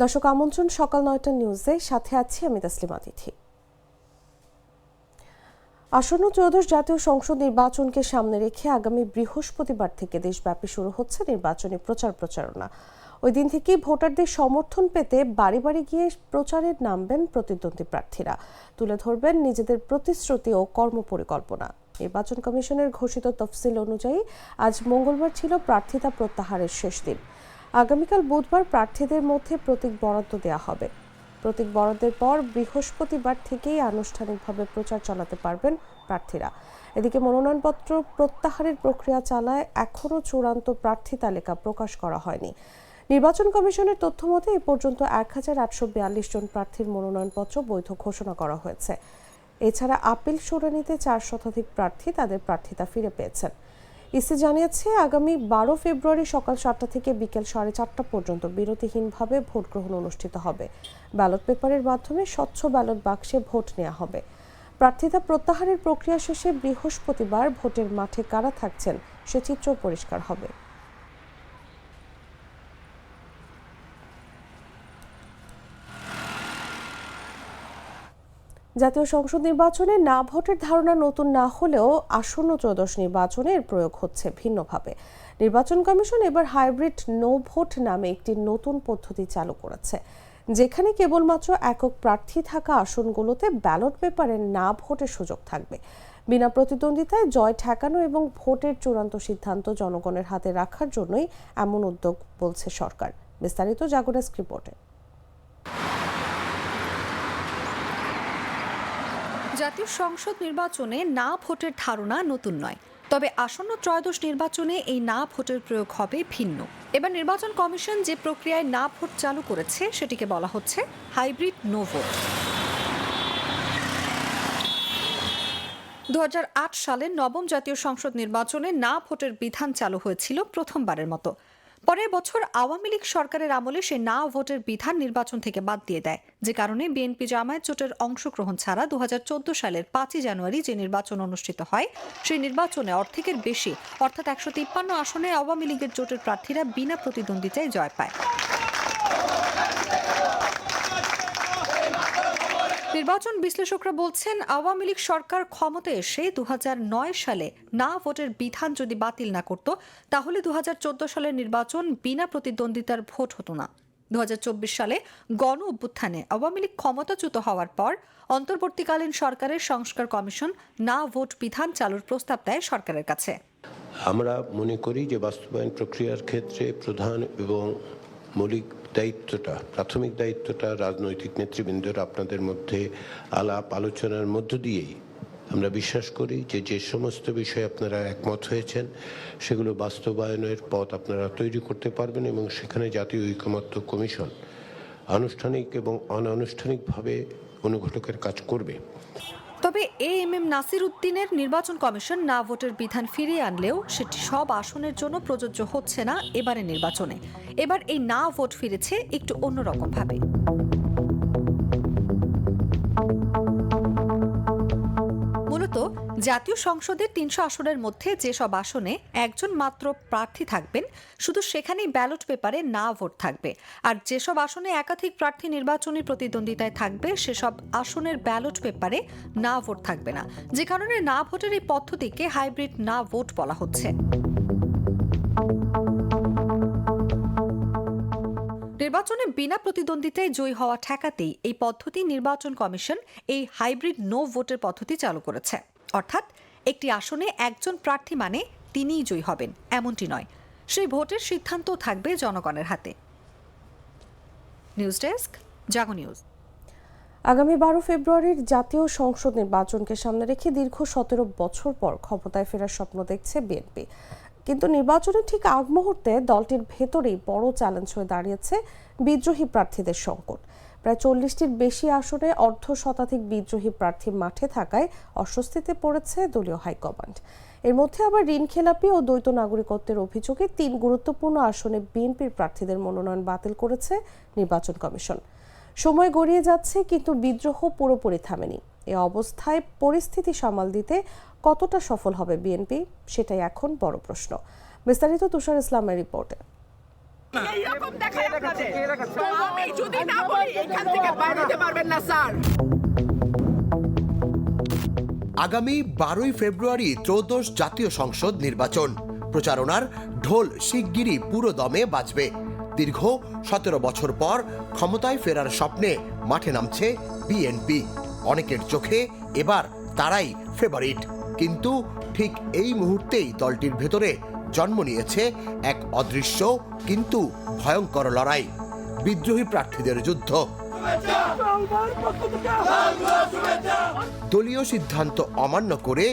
দর্শক আমন্ত্রণ সকাল ৯টা নিউজে, সাথে আছি আমি তাসলিমা তিথি। আসন্ন ত্রয়োদশ জাতীয় সংসদ নির্বাচনকে সামনে রেখে আগামী বৃহস্পতিবার থেকে দেশব্যাপী শুরু হচ্ছে নির্বাচনী প্রচারণা। ওই দিন থেকেই ভোটারদের সমর্থন পেতে বাড়ি বাড়ি গিয়ে প্রচারে নামবেন প্রতিদ্বন্দ্বী প্রার্থীরা। তুলে ধরবেন নিজেদের প্রতিশ্রুতি ও কর্মপরিকল্পনা। নির্বাচন কমিশনের ঘোষিত তফসিল অনুযায়ী আজ মঙ্গলবার ছিল প্রার্থিতা প্রত্যাহারের শেষ দিন। আগামীকাল বুধবার প্রার্থীদের মধ্যে প্রতীক বরাদ্দ দেওয়া হবে। প্রতীক বরাদ্দের পর বৃহস্পতিবার থেকেই আনুষ্ঠানিকভাবে প্রচার চালাতে পারবেন প্রার্থীরা। এদিকে মনোনয়নপত্র প্রত্যাহারের প্রক্রিয়া চালায় এখনও চূড়ান্ত প্রার্থী তালিকা প্রকাশ করা হয়নি। নির্বাচন কমিশনের তথ্য মতে এ পর্যন্ত ১,৮৪২ জন প্রার্থীর মনোনয়নপত্র বৈধ ঘোষণা করা হয়েছে। এছাড়া আপিল শুনানিতে ৪ শতাধিক প্রার্থী তাদের প্রার্থিতা ফিরে পেয়েছেন। ইসি জানিয়েছে আগামী ১২ ফেব্রুয়ারি সকাল ৭টা থেকে বিকেল ৪:৩০ পর্যন্ত বিরতিহীনভাবে ভোট গ্রহণ অনুষ্ঠিত হবে। ব্যালট পেপারের মাধ্যমে স্বচ্ছ ব্যালট বাক্সে ভোট নেওয়া হবে। প্রার্থিতা প্রত্যাহারের প্রক্রিয়া শেষে বৃহস্পতিবার ভোটের মাঠে কারা থাকছেন সে চিত্র পরিষ্কার হবে। জাতীয় সংসদ নির্বাচনে না ভোটের ধারণা নতুন না হলেও আসন্ন ত্রয়োদশ নির্বাচনে এর প্রয়োগ হচ্ছে ভিন্নভাবে। নির্বাচন কমিশন এবার হাইব্রিড নো ভোট নামে একটি নতুন পদ্ধতি চালু করেছে, যেখানে কেবলমাত্র একক প্রার্থী থাকা আসনগুলোতে ব্যালট পেপারে না ভোটের সুযোগ থাকবে। বিনা প্রতিদ্বন্দ্বিতায় জয় ঠেকানো এবং ভোটের চূড়ান্ত সিদ্ধান্ত জনগণের হাতে রাখার জন্যই এমন উদ্যোগ বলছে সরকার। বিস্তারিত জাগো ডেস্ক রিপোর্টে। জাতীয় সংসদ নির্বাচনে না ভোটের ধারণা নতুন নয়, তবে আসন্ন ত্রয়োদশ নির্বাচনে এই না ভোটের প্রয়োগ হবে ভিন্ন। এবার নির্বাচন কমিশন যে প্রক্রিয়ায় না ভোট চালু করেছে সেটিকে বলা হচ্ছে হাইব্রিড নো ভোট। ২০০৮ সালের নবম জাতীয় সংসদ নির্বাচনে না ভোটের বিধান চালু হয়েছিল প্রথমবারের মতো। পরের বছর আওয়ামী লীগ সরকারের আমলে সে না ভোটের বিধান নির্বাচন থেকে বাদ দিয়ে দেয়, যে কারণে বিএনপি জামায়াত জোটের অংশগ্রহণ ছাড়া ২০১৪ সালের ৫ই জানুয়ারি যে নির্বাচন অনুষ্ঠিত হয় সেই নির্বাচনে অর্ধেকের বেশি অর্থাৎ ১৫৩ আসনে আওয়ামী লীগের জোটের প্রার্থীরা বিনা প্রতিদ্বন্দ্বিতায় জয় পায়। নির্বাচন বিশ্লেষকরা বলছেন আওয়ামী লীগ সরকার ক্ষমতায় এসে ২০০৯ সালে না ভোটের বিধান যদি বাতিল না করত, তাহলে ২০১৪ সালের নির্বাচন বিনা প্রতিদ্বন্দ্বিতার ভোট হতো না। ২০২৪ সালে গণ অভ্যুত্থানে আওয়ামী লীগ ক্ষমতাচ্যুত হওয়ার পর অন্তর্বর্তীকালীন সরকারের সংস্কার কমিশন না ভোট বিধান চালুর প্রস্তাব দেয় সরকারের কাছে। আমরা মনে করি যে বাস্তবায়ন প্রক্রিয়ার ক্ষেত্রে প্রধান এবং মৌলিক দায়িত্বটা, প্রাথমিক দায়িত্বটা রাজনৈতিক নেতৃবৃন্দের আপনাদের মধ্যে আলাপ আলোচনার মধ্য দিয়েই আমরা বিশ্বাস করি যে সমস্ত বিষয়ে আপনারা একমত হয়েছেন সেগুলো বাস্তবায়নের পথ আপনারা তৈরি করতে পারবেন এবং সেখানে জাতীয় ঐকমত্য কমিশন আনুষ্ঠানিক এবং অনানুষ্ঠানিকভাবে অনুঘটকের কাজ করবে। তবে এএমএম নাসির উদ্দিনের নির্বাচন কমিশন না ভোটের বিধান ফিরিয়ে আনলেও সেটি সব আসনের জন্য প্রযোজ্য হচ্ছে না এবারের নির্বাচনে। এবার এই না ভোট ফিরেছে একটু অন্যরকম ভাবে। মূলত জাতীয় সংসদের ৩০০ আসনের মধ্যে যেসব আসনে একজন মাত্র প্রার্থী থাকবেন শুধু সেখানেই ব্যালট পেপারে না ভোট থাকবে, আর যেসব আসনে একাধিক প্রার্থী নির্বাচনী প্রতিদ্বন্দ্বিতায় থাকবে সেসব আসনের ব্যালট পেপারে না ভোট থাকবে না, যে কারণে না ভোটের এই পদ্ধতিকে হাইব্রিড না ভোট বলা হচ্ছে। নির্বাচনে বিনা প্রতিদ্বন্দ্বিতায় জয়ী হওয়া ঠেকাতেই এই পদ্ধতি নির্বাচন কমিশন এই হাইব্রিড নো ভোটের পদ্ধতি চালু করেছে। অর্থাৎ একটি আসনে একজন প্রার্থী মানে তিনিই জয়ী হবেন এমনটি নয়, সেই ভোটের সিদ্ধান্ত থাকবে জনগণের হাতে। নিউজ ডেস্ক, জাগো নিউজ। আগামী ১২ ফেব্রুয়ারির জাতীয় সংসদ নির্বাচনকে সামনে রেখে দীর্ঘ ১৭ বছর পর ক্ষমতায় ফেরার স্বপ্ন দেখছে বিএনপি। কিন্তু নির্বাচনের ঠিক আগ মুহূর্তে দলটির ভেতরেই বড় চ্যালেঞ্জ হয়ে দাঁড়িয়েছে বিদ্রোহী প্রার্থীদের সংকট। প্রায় ৪০টির বেশি আসনে অর্ধশতাধিক বিদ্রোহী প্রার্থী মাঠে থাকায় অস্বস্তিতে পড়েছে দলীয় হাইকমান্ড। এর মধ্যে আবার ঋণ খেলাপি ও দ্বৈত নাগরিকত্বের অভিযোগে ৩ গুরুত্বপূর্ণ আসনে বিএনপির প্রার্থীদের মনোনয়ন বাতিল করেছে নির্বাচন কমিশন। সময় গড়িয়ে যাচ্ছে কিন্তু বিদ্রোহ পুরোপুরি থামেনি। এ অবস্থায় পরিস্থিতি সামাল দিতে কতটা সফল হবে বিএনপি, সেটাই এখন বড় প্রশ্ন। বিস্তারিত তুষার ইসলামের রিপোর্টে। এইরকম দেখায় আপনাদের। আমি যদি না বলি এখান থেকে বাইরে যেতে পারবেন না স্যার। আগামী 12ই ফেব্রুয়ারি ত্রয়োদশ জাতীয় সংসদ নির্বাচন। প্রচারণার ঢোল শিগগিরই পুরো দমে বাজবে। দীর্ঘ 17 বছর পর ক্ষমতায় ফেরার স্বপ্নে মাঠে নামছে বিএনপি। অনেকের চোখে এবার তারাই ফেভারিট। কিন্তু ঠিক এই মুহূর্তেই দলটির ভেতরে জন্ম নিয়েছে এক অদৃশ্য কিন্তু ভয়ঙ্কর লড়াই, বিদ্রোহী প্রার্থীদের যুদ্ধ। দলীয় সিদ্ধান্ত অমান্য করে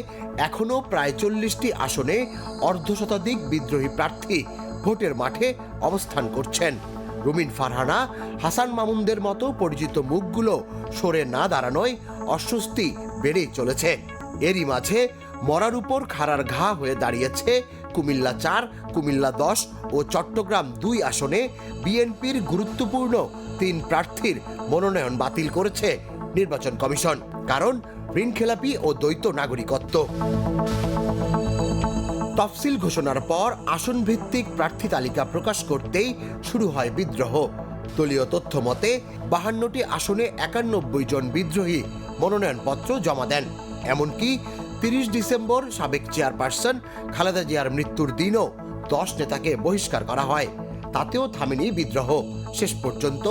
এখনো প্রায় 40টি আসনে অর্ধশতাধিক বিদ্রোহী প্রার্থী ভোটের মাঠে অবস্থান করছেন। রুমিন ফারহানা, হাসান মামুনদের মতো পরিচিত মুখগুলো সরে না দাঁড়ানোয় অস্বস্তি বেড়েই চলেছে। এরই মাঝে মরার উপর খাড়ার ঘা হয়ে দাঁড়িয়েছে কুমিল্লা 4, কুমিল্লা 10 ও চট্টগ্রাম 2 আসনে বিএনপির গুরুত্বপূর্ণ 3 প্রার্থীর মনোনয়ন বাতিল করেছে নির্বাচন কমিশন। কারণ ঋণখেলাপি ও দ্বৈত নাগরিকত্ব। তফসিল ঘোষণার পর আসন ভিত্তিক প্রার্থী তালিকা প্রকাশ করতেই শুরু হয় বিদ্রোহ। দলীয় তথ্য মতে 52টি আসনে 91 জন বিদ্রোহী মনোনয়নপত্র জমা দেন। এমনকি 30 ডিসেম্বর সাবেক চেয়ারপারসন খালেদা জিয়ার মৃত্যুর দিনও 10 নেতাকে বহিষ্কার করা হয়। তাতেও থামেনি বিদ্রোহ। শেষ পর্যন্ত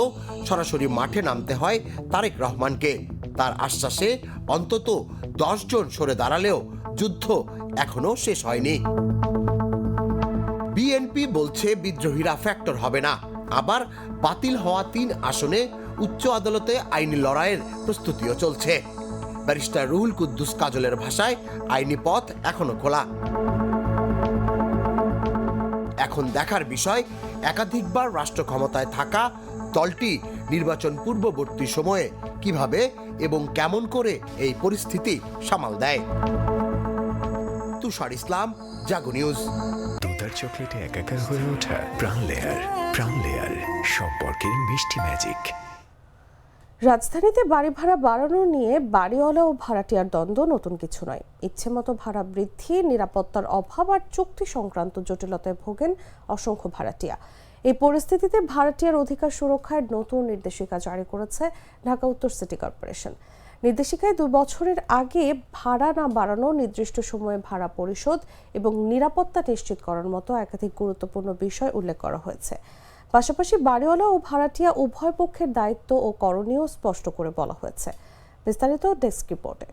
সরাসরি মাঠে নামতে হয় তারেক রহমানকে। তার আশ্বাসে অন্তত 10 জন সরে দাঁড়ালেও যুদ্ধ এখনো শেষ হয়নি। বিএনপি বলছে বিদ্রোহীরা ফ্যাক্টর হবে না। আবার বাতিল হওয়া 3 আসনে উচ্চ আদালতে আইনি লড়াইয়ের প্রস্তুতিও চলছে। ব্যারিস্টার রুহুল কুদ্দুস কাজলের ভাষায় আইনি পথ এখনো খোলা। এখন দেখার বিষয়, একাধিকবার রাষ্ট্র ক্ষমতায় থাকা দলটি নির্বাচন পূর্ববর্তী সময়ে কিভাবে এবং কেমন করে এই পরিস্থিতি সামাল দেয়। তুষার ইসলাম, জাগো নিউজ। দুধার চকলেটে একাকার হয়ে ওঠা প্রাণ লেয়ার সম্পর্কের মিষ্টি ম্যাজিক। রাজধানীতে বাড়ি ভাড়া বাড়ানো নিয়ে বাড়িওয়ালা ও ভাড়াটিয়ার দ্বন্দ্ব নতুন কিছু নয়। ইচ্ছেমতো ভাড়া বৃদ্ধি, নিরাপত্তার অভাব আর চুক্তি সংক্রান্ত জটিলতায় ভোগেন অসংখ্য ভাড়াটিয়া। এই পরিস্থিতিতে ভাড়াটিয়ার অধিকার সুরক্ষায় নতুন নির্দেশিকা জারি করেছে ঢাকা উত্তর সিটি কর্পোরেশন। নির্দেশিকায় 2 বছরের আগে ভাড়া না বাড়ানো, নির্দিষ্ট সময়ে ভাড়া পরিশোধ এবং নিরাপত্তা নিশ্চিত করার মতো একাধিক গুরুত্বপূর্ণ বিষয় উল্লেখ করা হয়েছে। পাশাপাশি বাড়িওয়ালা ও ভাড়াটিয়া উভয় পক্ষের দায়িত্ব ও করণীয় স্পষ্ট করে বলা হয়েছে। বিস্তারিত ডেস্ক রিপোর্টে।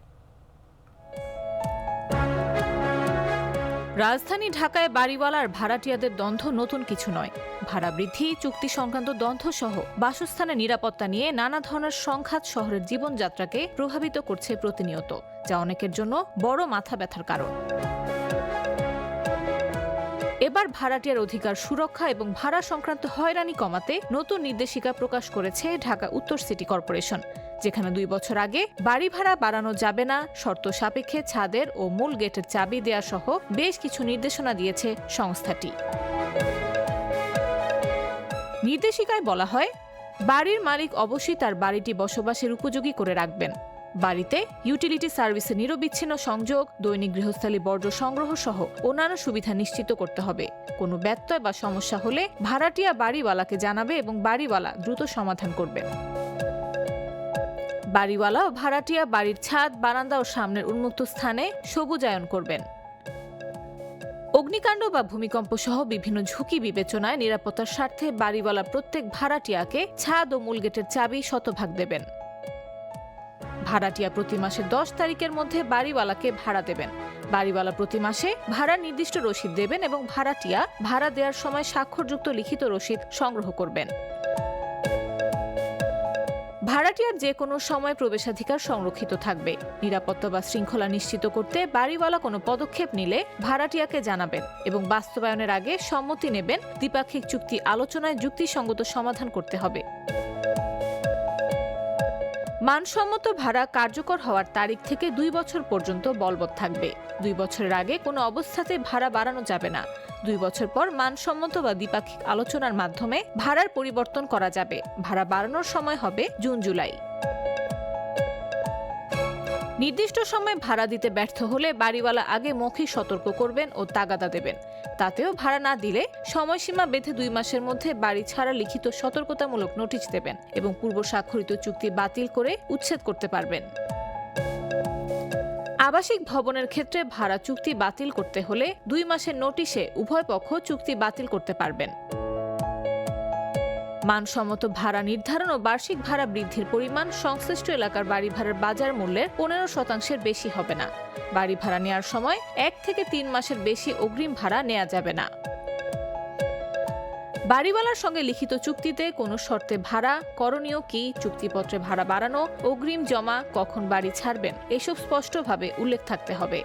রাজধানী ঢাকায় বাড়িওয়ালার ভাড়াটিয়াদের দ্বন্দ্ব নতুন কিছু নয়। ভাড়া বৃদ্ধি, চুক্তি সংক্রান্ত দ্বন্দ্ব সহ বাসস্থানের নিরাপত্তা নিয়ে নানা ধরনের সংঘাত শহরের জীবনযাত্রাকে প্রভাবিত করছে প্রতিনিয়ত, যা অনেকের জন্য বড় মাথা ব্যথার কারণ। এবার ভাড়াটিয়ার অধিকার সুরক্ষা এবং ভাড়া সংক্রান্ত হয়রানি কমাতে নতুন নির্দেশিকা প্রকাশ করেছে ঢাকা উত্তর সিটি কর্পোরেশন, যেখানে 2 বছর আগে বাড়ি ভাড়া বাড়ানো যাবে না, শর্ত সাপেক্ষে ছাদের ও মূল গেটের চাবি দেয়া সহ বেশ কিছু নির্দেশনা দিয়েছে সংস্থাটি। নির্দেশিকায় বলা হয়, বাড়ির মালিক অবশ্যই তার বাড়িটি বসবাসের উপযোগী করে রাখবেন। বাড়িতে ইউটিলিটি সার্ভিসের নিরবিচ্ছিন্ন সংযোগ, দৈনিক গৃহস্থালী বর্জ্য সংগ্রহ সহ অন্যান্য সুবিধা নিশ্চিত করতে হবে। কোনো ব্যত্যয় বা সমস্যা হলে ভাড়াটিয়া বাড়িওয়ালাকে জানাবে এবং বাড়িওয়ালা দ্রুত সমাধান করবে। বাড়িওয়ালা ও ভাড়াটিয়া বাড়ির ছাদ, বারান্দা ও সামনের উন্মুক্ত স্থানে সবুজায়ন করবেন। অগ্নিকাণ্ড বা ভূমিকম্প সহ বিভিন্ন ঝুঁকি বিবেচনায় নিরাপত্তার স্বার্থে বাড়িওয়ালা প্রত্যেক ভাড়াটিয়াকে ছাদ ও মূল গেটের চাবি শতভাগ দেবেন। ভাড়াটিয়া প্রতি মাসের 10 তারিখের মধ্যে বাড়িওয়ালাকে ভাড়া দেবেন। বাড়িওয়ালা প্রতি মাসে ভাড়ার নির্দিষ্ট রসিদ দেবেন এবং ভাড়াটিয়া ভাড়া দেওয়ার সময় স্বাক্ষরযুক্ত লিখিত রসিদ সংগ্রহ করবেন। ভাড়াটিয়ার যে কোনো সময় প্রবেশাধিকার সংরক্ষিত থাকবে। নিরাপত্তা বা শৃঙ্খলা নিশ্চিত করতে বাড়িওয়ালা কোনো পদক্ষেপ নিলে ভাড়াটিয়াকে জানাবেন এবং বাস্তবায়নের আগে সম্মতি নেবেন। দ্বিপাক্ষিক চুক্তি আলোচনায় যুক্তিসঙ্গত সমাধান করতে হবে। মানসম্মত ভাড়া কার্যকর হওয়ার তারিখ থেকে 2 বছর পর্যন্ত বলবৎ থাকবে। 2 বছরের আগে কোনো অবস্থাতে ভাড়া বাড়ানো যাবে না। 2 বছর পর মানসম্মত বা দ্বিপাক্ষিক আলোচনার মাধ্যমে ভাড়ার পরিবর্তন করা যাবে। ভাড়া বাড়ানোর সময় হবে জুন-জুলাই। নির্দিষ্ট সময়ে ভাড়া দিতে ব্যর্থ হলে বাড়িওয়ালা আগে মৌখিক সতর্ক করবেন ও তাগাদা দেবেন। তাতেও ভাড়া না দিলে সময়সীমা বেঁধে 2 মাসের মধ্যে বাড়ি ছাড়া লিখিত সতর্কতামূলক নোটিশ দেবেন এবং পূর্ব স্বাক্ষরিত চুক্তি বাতিল করে উচ্ছেদ করতে পারবেন। আবাসিক ভবনের ক্ষেত্রে ভাড়া চুক্তি বাতিল করতে হলে 2 মাসের নোটিশে উভয় পক্ষ চুক্তি বাতিল করতে পারবেন। মানসম্মত ভাড়া নির্ধারণ ও বার্ষিক ভাড়া বৃদ্ধির পরিমাণ সংশ্লিষ্ট এলাকার বাড়ি ভাড়ার বাজার মূল্যের 15% বেশি হবে না। বাড়ি ভাড়া নেওয়ার সময় 1 থেকে 3 মাসের বেশি অগ্রিম ভাড়া নেওয়া যাবে না। বাড়িওয়ালার সঙ্গে লিখিত চুক্তিতে কোনো শর্তে ভাড়া, করণীয় কি, চুক্তিপত্রে ভাড়া বাড়ানো, অগ্রিম জমা, কখন বাড়ি ছাড়বেন এসব স্পষ্টভাবে উল্লেখ থাকতে হবে।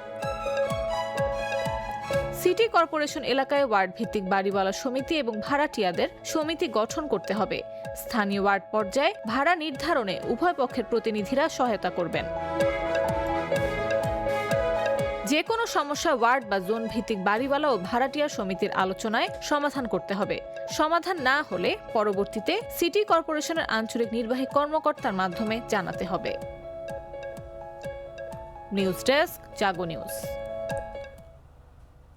সিটি কর্পোরেশন এলাকায় ওয়ার্ড ভিত্তিক বাড়িওয়ালা সমিতি এবং ভাড়াটিয়াদের সমিতি গঠন করতে হবে। স্থানীয় ওয়ার্ড পর্যায়ে ভাড়া নির্ধারণে উভয় পক্ষের প্রতিনিধিরা সহায়তা করবেন। যে কোনো সমস্যা ওয়ার্ড বা জোন ভিত্তিক বাড়িওয়ালা ও ভাড়াটিয়া সমিতির আলোচনায় সমাধান করতে হবে। সমাধান না হলে পরবর্তীতে সিটি কর্পোরেশনের আঞ্চলিক নির্বাহী কর্মকর্তার মাধ্যমে জানাতে হবে। নিউজ ডেস্ক, জাগো নিউজ।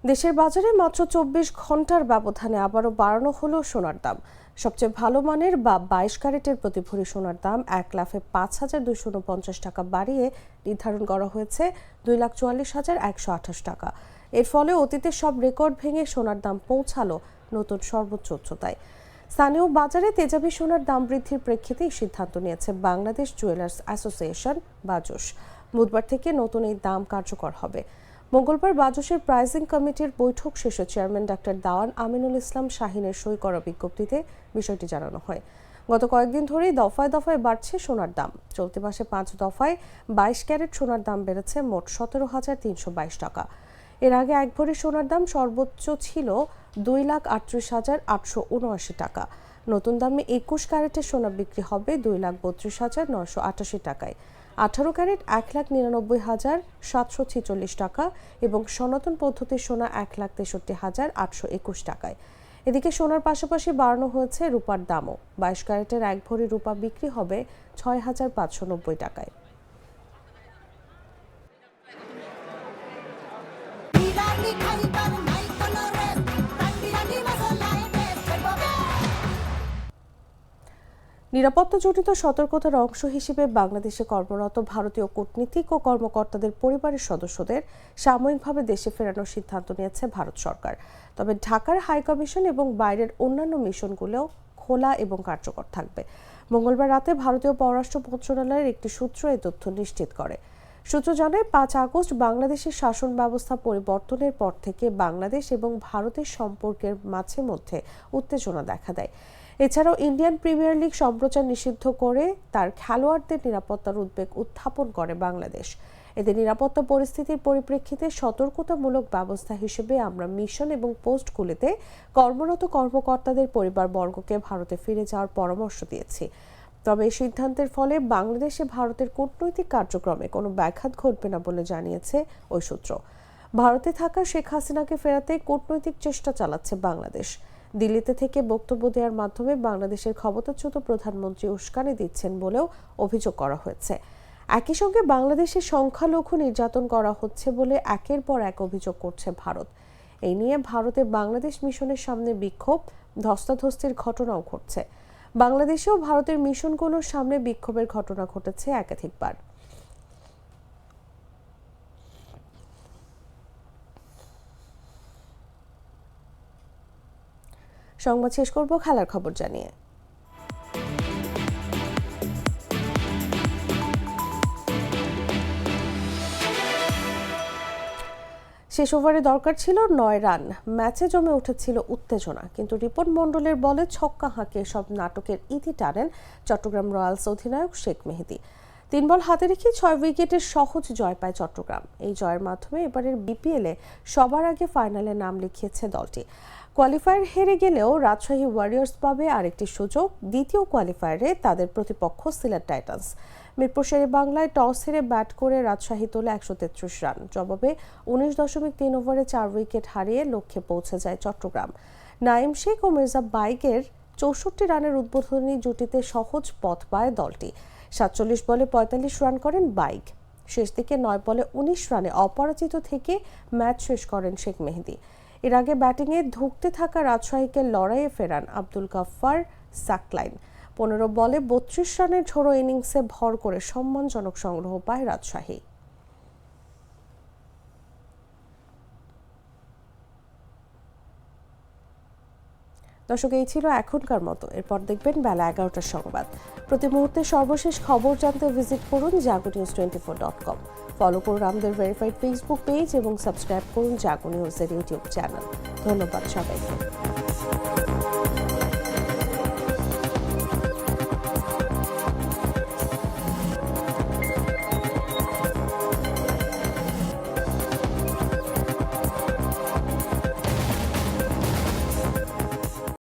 দেশের বাজারে মাত্র 24 ঘন্টার ব্যবধানে আবারও বাড়ানো হলো সোনার দাম। সবচেয়ে ভালো মানের বা 22 ক্যারেটের প্রতি ভরি সোনার দাম 1,05,249 টাকা বাড়িয়ে নির্ধারণ করা হয়েছে 2,44,128 টাকা। এর ফলে অতীতের সব রেকর্ড ভেঙে সোনার দাম পৌঁছালো নতুন সর্বোচ্চ উচ্চতায়। স্থানীয় বাজারে তেজাবি সোনার দাম বৃদ্ধির প্রেক্ষিতে এই সিদ্ধান্ত নিয়েছে বাংলাদেশ জুয়েলার্স অ্যাসোসিয়েশন বাজুস। বুধবার থেকে নতুন এই দাম কার্যকর হবে। মঙ্গলবার বাজুসের প্রাইজিং কমিটির বৈঠক শেষে চেয়ারম্যান ডাক্তার দাওয়ান আমিনুল ইসলাম শাহিনের সই করা বিজ্ঞপ্তিতে বিষয়টি জানানো হয়। গত কয়েকদিন ধরেই দফায় দফায় বাড়ছে সোনার দাম। চলতি মাসে 5 দফায় 22 ক্যারেট সোনার দাম বেড়েছে মোট 17,322 টাকা। এর আগে 1 ভরি সোনার দাম সর্বোচ্চ ছিল 2,38,879 টাকা। নতুন দামে 21 ক্যারেটের সোনা বিক্রি হবে 2,32,988 টাকায়। 18 ক্যারেট 1,99,746 টাকা এবং সনাতন পদ্ধতির সোনা 1,63,821 টাকায়। এদিকে সোনার পাশাপাশি বাড়ানো হয়েছে রূপার দামও। 22 ক্যারেটের 1 ভরি রূপা বিক্রি হবে 6,590 টাকায়। নিরাপত্তাজনিত সতর্কতার অংশ হিসেবে বাংলাদেশে কর্মরত ভারতীয় কূটনীতিক ও কর্মকর্তাদের পরিবারের সদস্যদের সাময়িকভাবে দেশে ফেরানোর সিদ্ধান্ত নিয়েছে ভারত সরকার। তবে ঢাকার হাইকমিশন এবং বাইরের অন্যান্য মিশনগুলো খোলা এবং কার্যকর থাকবে। মঙ্গলবার রাতে ভারতীয় পররাষ্ট্র মন্ত্রণালয়ের একটি সূত্র এই তথ্য নিশ্চিত করে। সূত্র জানায় 5 আগস্ট বাংলাদেশের শাসন ব্যবস্থা পরিবর্তনের পর থেকে বাংলাদেশ এবং ভারতের সম্পর্কের মাঝে মধ্যে উত্তেজনা দেখা দেয়। এছাড়াও ইন্ডিয়ান প্রিমিয়ার লিগ সম্প্রচার নিষিদ্ধ করে তার খেলোয়াড়দের নিরাপত্তার উদ্বেগ উত্থাপন করে বাংলাদেশ। এদের নিরাপত্তা পরিস্থিতির পরিপ্রেক্ষিতে সতর্কতামূলক ব্যবস্থা হিসেবে আমরা মিশন এবং পোস্টগুলিতে কর্মরত কর্মকর্তাদের পরিবারবর্গকে ভারতে ফিরে যাওয়ার পরামর্শ দিয়েছি। তবে এই সিদ্ধান্তের ফলে বাংলাদেশে ভারতের কূটনৈতিক কার্যক্রমে কোনো ব্যাঘাত ঘটবে না বলে জানিয়েছে ওই সূত্র। ভারতে থাকা শেখ হাসিনাকে ফেরাতে কূটনৈতিক চেষ্টা চালাচ্ছে বাংলাদেশ। দিল্লিতে থেকে বক্তব্য দেওয়ার মাধ্যমে বাংলাদেশের ক্ষমতাচ্যুত প্রধানমন্ত্রী উস্কানি দিচ্ছেন বলেও অভিযোগ করা হয়েছে। একই সঙ্গে বাংলাদেশে সংখ্যালঘু নির্যাতন করা হচ্ছে বলে একের পর এক অভিযোগ করছে ভারত। এই নিয়ে ভারতে বাংলাদেশ মিশনের সামনে বিক্ষোভ, ধস্তাধস্তির ঘটনাও ঘটছে। বাংলাদেশেও ভারতের মিশনগুলোর সামনে বিক্ষোভের ঘটনা ঘটেছে একাধিকবার। সংবাদ শেষ করব খেলার খবর জানিয়ে। শেষ ওভারে দরকার ছিল 9 রান। ম্যাচে জমে উঠেছিল উত্তেজনা, কিন্তু রিপন মণ্ডলের বলে ছক্কা হাঁকে সব নাটকের ইতি টানেন চট্টগ্রাম রয়্যালস অধিনায়ক শেখ মেহেদী। 3 বল হাতে রেখে 6 উইকেটের সহজ জয় পায় চট্টগ্রাম। এই জয়ের মাধ্যমে এবারের বিপিএলে সবার আগে ফাইনালে নাম লিখিয়েছে দলটি। কোয়ালিফায়ার হেরে গেলেও রাজশাহী ওয়ারিয়র্স পাবে আরেকটি সুযোগ। দ্বিতীয় কোয়ালিফায়ারে তাদের প্রতিপক্ষ সিলেট টাইটান্স। মিরপুর শেরে বাংলায় টস হেরে ব্যাট করে রাজশাহী তোলে 133 রান। জবাবে 19.3 ওভারে 4 উইকেট হারিয়ে লক্ষ্যে পৌঁছে যায় চট্টগ্রাম। নাইম শেখ ও মির্জা বাইকের 64 রানের উদ্বোধনী জুটিতে সহজ পথ পায় দলটি। 47 বলে 45 রান করেন বাইক। শেষ দিকে 9 বলে 19 রানে অপরাজিত থেকে ম্যাচ শেষ করেন শেখ মেহেদী। এর আগে ব্যাটিংয়ে ধুঁকতে থাকা রাজশাহীকে লড়াইয়ে ফেরান আব্দুল গাফফার সাকলাইন। 15 বলে 32 রানের ঝোড়ো ইনিংসে ভর করে সম্মানজনক সংগ্রহ পায় রাজশাহী। দর্শক, এই ছিল এখনকার মতো। এরপর দেখবেন বেলা 11টার সংবাদ। প্রতি মুহূর্তে সর্বশেষ খবর জানতে ভিজিট করুন jagonews24.com। ফলো করুন আমাদের ভেরিফাইড ফেসবুক পেজ এবং সাবস্ক্রাইব করুন জাগো নিউজের ইউটিউব চ্যানেল। ধন্যবাদ সবাইকে।